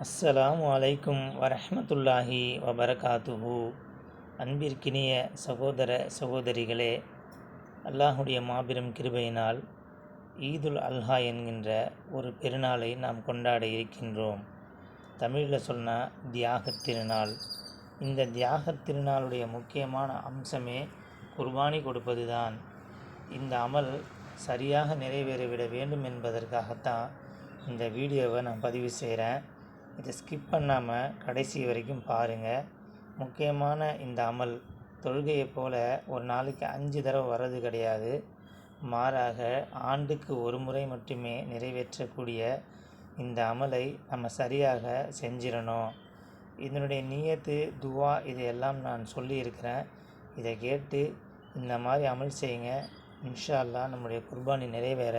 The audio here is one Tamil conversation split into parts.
அஸ்ஸலாமு அலைக்கும் வரஹ்மத்துல்லாஹி வபரகாத்துஹு. அன்பிற்கினிய சகோதர சகோதரிகளே, அல்லாஹுடைய மாபெரும் கிருபையினால் ஈதுல் அல்ஹா என்கின்ற ஒரு பெருநாளை நாம் கொண்டாட இருக்கின்றோம். தமிழில் சொன்னால் தியாகத் திருநாள். இந்த தியாகத் திருநாளுடைய முக்கியமான அம்சமே குர்பானி கொடுப்பது தான். இந்த அமல் சரியாக நிறைவேறிவிட வேண்டும் என்பதற்காகத்தான் இந்த வீடியோவை நான் பதிவு செய்கிறேன். இதை ஸ்கிப் பண்ணாமல் கடைசி வரைக்கும் பாருங்கள். முக்கியமான இந்த அமல் தொழுகையை போல் ஒரு நாளைக்கு 5 தடவை வர்றது கிடையாது. மாறாக ஆண்டுக்கு ஒரு முறை மட்டுமே நிறைவேற்றக்கூடிய இந்த அமலை நம்ம சரியாக செஞ்சிடணும். இதனுடைய நியத்து, துவா இதையெல்லாம் நான் சொல்லியிருக்கிறேன். இதை கேட்டு இந்த மாதிரி அமல் செய்யுங்க. இன்ஷா அல்லாஹ் நம்முடைய குர்பானி நிறைவேற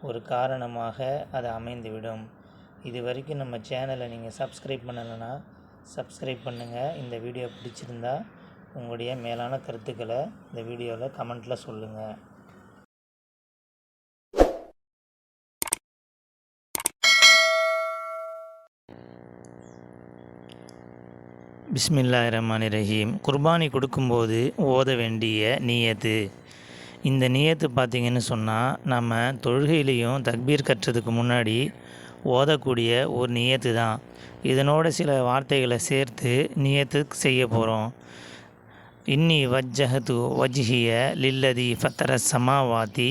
ஒரு காரணமாக அது அமைந்துவிடும். இது வரைக்கும் நம்ம சேனலை நீங்கள் சப்ஸ்கிரைப் பண்ணலைன்னா சப்ஸ்கிரைப் பண்ணுங்கள். இந்த வீடியோ பிடிச்சிருந்தா உங்களுடைய மேலான கருத்துக்களை இந்த வீடியோவில் கமெண்ட்டில் சொல்லுங்கள். பிஸ்மில்லாஹிர்ரஹ்மானிர்ரஹீம். குர்பானி கொடுக்கும்போது ஓத வேண்டிய நியத்து. இந்த நியத்து பார்த்திங்கன்னு சொன்னால், நம்ம தொழுகையிலையும் தக்பீர் கட்டுறதுக்கு முன்னாடி ஓதக்கூடிய ஒரு நியத்து தான். இதனோட சில வார்த்தைகளை சேர்த்து நியத்து செய்ய போகிறோம். இன்னி வஜ்ஜஹது வஜ்ஹிய லில்லதி ஃபத்தர சமாவாதி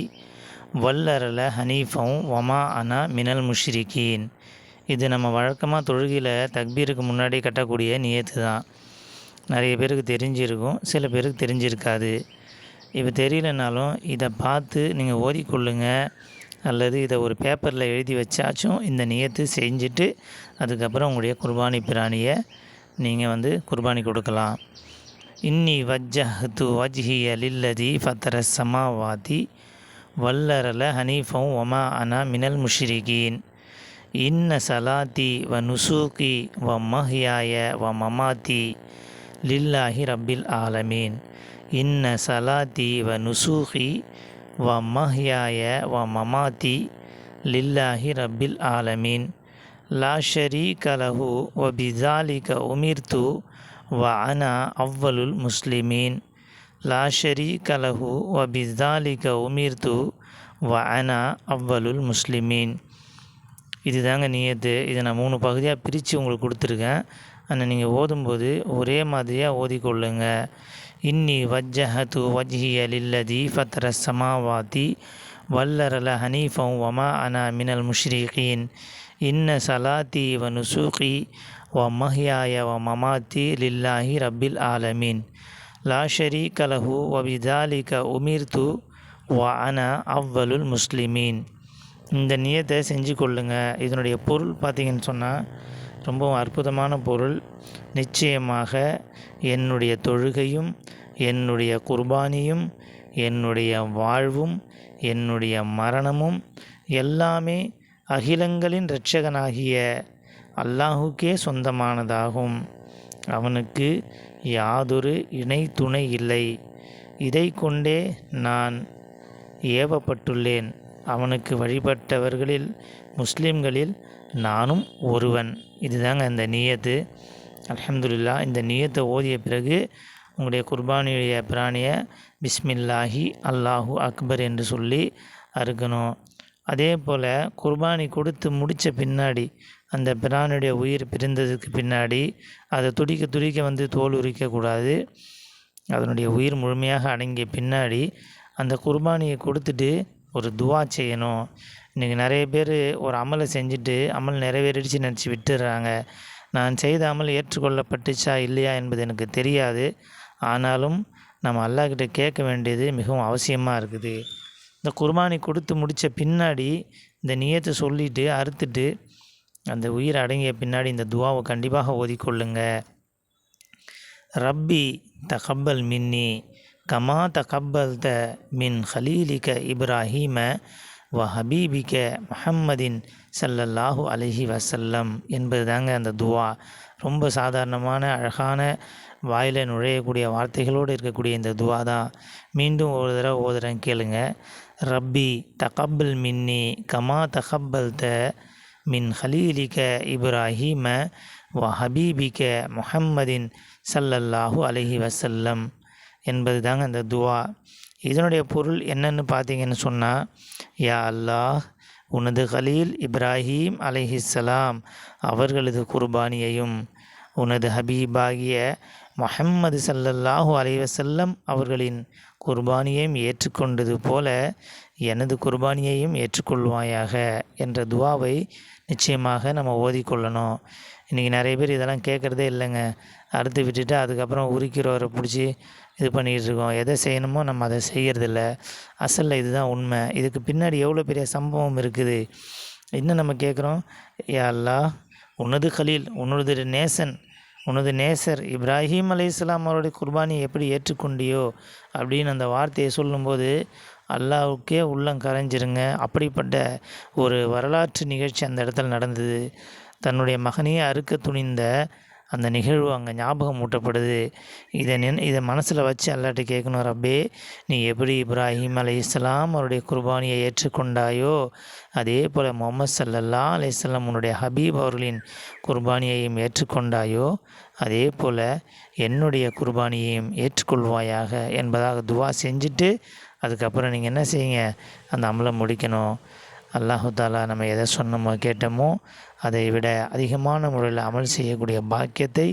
வல்லரல ஹனீஃபம் வமா அனா மினல் முஷ்ரிகீன். இது நம்ம வழக்கமாக தொழுகையில் தக்பீருக்கு முன்னாடி கட்டக்கூடிய நியத்து தான். நிறைய பேருக்கு தெரிஞ்சிருக்கும், சில பேருக்கு தெரிஞ்சிருக்காது. இப்போ தெரியலனாலும் இதை பார்த்து நீங்கள் ஓதிக்கொள்ளுங்க, அல்லது இதை ஒரு பேப்பரில் எழுதி வச்சாச்சும் இந்த நியத்து செஞ்சுட்டு அதுக்கப்புறம் உங்களுடைய குர்பானி பிராணியை நீங்கள் குர்பானி கொடுக்கலாம். இன்னி வஜ்ஜஹது வஜ்ஹிய லில்லதி ஃபத்தர சமாவாதி வல்லரல ஹனீஃபம் வமா அனா மினல் முஷ்ரிகீன். இன்ன சலாத்தி வ நுசூகி வ மஹ்யாய வ மமாத்தி லில்லாஹி ரப்பில் ஆலமீன். இன்ன சலாத்தி வ நுசூகி வ மஹ்யாய வ மமாத்தி லில்லாஹி ரப்பில் ஆலமீன். லா ஷரீக லஹு வ பிஸாலிக உமிர்து வ அனா அவ்வலுல் முஸ்லிமீன். லா ஷரீக லஹு வ பிஸாலிக உமிர்து வ அனா அவ்வலுல் முஸ்லிமீன். இதுதாங்க நியத்து. இதை நான் 3 பகுதியாக பிரித்து உங்களுக்கு கொடுத்துருக்கேன். ஆனால் நீங்கள் ஓதும்போது ஒரே மாதிரியாக ஓதிக்கொள்ளுங்க. இன்னி வஜ்ஜஹது வஜ்ஹிய லில்லதி ஃபத்தர சமாவாதி வல்லரல ஹனீஃபம் வமா அனா மினல் முஷ்ரிகீன். இன்ன சலாத்தி வ நுசூகி வ மஹ்யாய வ மமாத்தி லில்லாஹி ரப்பில் ஆலமீன். லா ஷரீக லஹு வ பிஸாலிக உமிர்து வ அனா அவ்வலுல் முஸ்லிமீன். இந்த நியத்தை செஞ்சு கொள்ளுங்க. இதனுடைய பொருள் பார்த்திங்கன்னு சொன்னால் ரொம்பவும் அற்புதமான பொருள். நிச்சயமாக என்னுடைய தொழுகையும் என்னுடைய குர்பானியும் என்னுடைய வாழ்வும் என்னுடைய மரணமும் எல்லாமே அகிலங்களின் இரட்சகனாகிய அல்லாஹுக்கே சொந்தமானதாகும். அவனுக்கு யாதொரு இணை துணை இல்லை. இதை கொண்டே நான் ஏவப்பட்டுள்ளேன். அவனுக்கு வழிபட்டவர்களில் முஸ்லீம்களில் நானும் ஒருவன். இதுதாங்க இந்த நியத்து. அல்ஹம்துலில்லாஹ். இந்த நியத்தை ஓதிய பிறகு உங்களுடைய குர்பானியுடைய பிராணியை பிஸ்மில்லாஹி அல்லாஹு அக்பர் என்று சொல்லி அறுக்கணும். அதே போல் குர்பானி கொடுத்து முடித்த பின்னாடி, அந்த பிராணியுடைய உயிர் பிரிந்ததுக்கு பின்னாடி அதை துடிக்க துடிக்க தோல் உரிக்கக்கூடாது. அதனுடைய உயிர் முழுமையாக அடங்கிய பின்னாடி அந்த குர்பானியை கொடுத்துட்டு ஒரு துவா செய்யணும். இன்றைக்கி நிறைய பேர் ஒரு அமலை செஞ்சுட்டு அமல் நிறைவேறிடுச்சு நினச்சி விட்டுடுறாங்க. நான் செய்த அமல் ஏற்றுக்கொள்ளப்பட்டுச்சா இல்லையா என்பது எனக்கு தெரியாது. ஆனாலும் நம்ம அல்லாஹ்கிட்ட கேட்க வேண்டியது மிகவும் அவசியமாக இருக்குது. இந்த குர்பானி கொடுத்து முடித்த பின்னாடி இந்த நியத்தை சொல்லிவிட்டு அறுத்துட்டு அந்த உயிர் அடங்கிய பின்னாடி இந்த துவாவை கண்டிப்பாக ஓதிக்கொள்ளுங்க. ரப்பி தகப்பல் மின்னி கமா தகப்பல்த மின் ஹலீலிக இப்ராஹீம வ ஹபீபிக முஹம்மதின் ஸல்லல்லாஹு அலைஹி வஸல்லம் என்பது தாங்க அந்த துவா. ரொம்ப சாதாரணமான அழகான வாயில் நுழையக்கூடிய வார்த்தைகளோடு இருக்கக்கூடிய இந்த துவா தான். மீண்டும் ஒரு தடவை ஓதுறேன், கேளுங்க. ரப்பி தகப்பல் மின்னி கமா தகப்பல்த மின் ஹலீலிக இப்ராஹீம வ ஹபீபிக முஹம்மதின் ஸல்லல்லாஹு அலைஹி வஸல்லம் என்பது தாங்க அந்த துவா. இதனுடைய பொருள் என்னன்னு பார்த்தீங்கன்னு சொன்னால், யா அல்லாஹ், உனது கலீல் இப்ராஹீம் அலைஹிஸ்ஸலாம் அவர்களது குர்பானியையும் உனது ஹபீபாகிய முஹம்மது ஸல்லல்லாஹு அலைஹி வஸல்லம் அவர்களின் குர்பானியையும் ஏற்றுக்கொண்டது போல எனது குர்பானியையும் ஏற்றுக்கொள்வாயாக என்ற துவாவை நிச்சயமாக நம்ம ஓதிக்கொள்ளணும். இன்றைக்கி நிறைய பேர் இதெல்லாம் கேட்குறதே இல்லைங்க. அறுத்து விட்டுட்டு அதுக்கப்புறம் உரிக்கிறவரை பிடிச்சி இது பண்ணிகிட்டு இருக்கோம். எதை செய்யணுமோ நம்ம அதை செய்கிறதில்ல. அசலில் இதுதான் உண்மை. இதுக்கு பின்னாடி எவ்வளோ பெரிய சம்பவம் இருக்குது. இன்னும் நம்ம கேட்குறோம், யா அல்லாஹ், உனது கலீல், உனது நேசன், உனது நேசர் இப்ராஹீம் அலைஹிஸ்ஸலாம் அவருடைய குர்பானியை எப்படி ஏற்றுக்கொண்டியோ அப்படின்னு அந்த வார்த்தையை சொல்லும்போது அல்லாஹ்வுக்கே உள்ளம் கரைஞ்சிருங்க. அப்படிப்பட்ட ஒரு வரலாற்று நிகழ்ச்சி அந்த இடத்துல நடந்தது. தன்னுடைய மகனையே அறுக்க துணிந்த அந்த நிகழ்வு அங்கே ஞாபகம் ஊட்டப்படுது. இதை மனசில் வச்சு அல்லாட்ட கேட்கணும், ரப்பே, நீ எப்படி இப்ராஹீம் அலைஹிஸ்ஸலாம் அவருடைய குர்பானியை ஏற்றுக்கொண்டாயோ அதே போல் முஹம்மது ஸல்லல்லாஹு அலைஹி வஸல்லம் உன்னுடைய ஹபீப் அவர்களின் குர்பானியையும் ஏற்றுக்கொண்டாயோ அதே போல் என்னுடைய குர்பானியையும் ஏற்றுக்கொள்வாயாக என்பதாக துவா செஞ்சுட்டு அதுக்கப்புறம் நீங்கள் என்ன செய்யுங்க, அந்த அமலை முடிக்கணும். அல்லாஹு தாலா நம்ம எதை சொன்னோமோ கேட்டோமோ அதை விட அதிகமான முறையில் அமல் செய்யக்கூடிய பாக்கியத்தை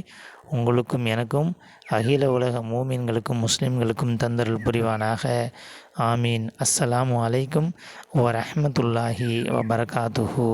உங்களுக்கும் எனக்கும் அகில உலக மூமின்களுக்கும் முஸ்லிம்களுக்கும் தந்தருள் புரிவானாக. ஆமீன். அஸ்ஸலாமு அலைக்கும் வ ரஹ்மத்துல்லாஹி வ பரகாத்துஹு.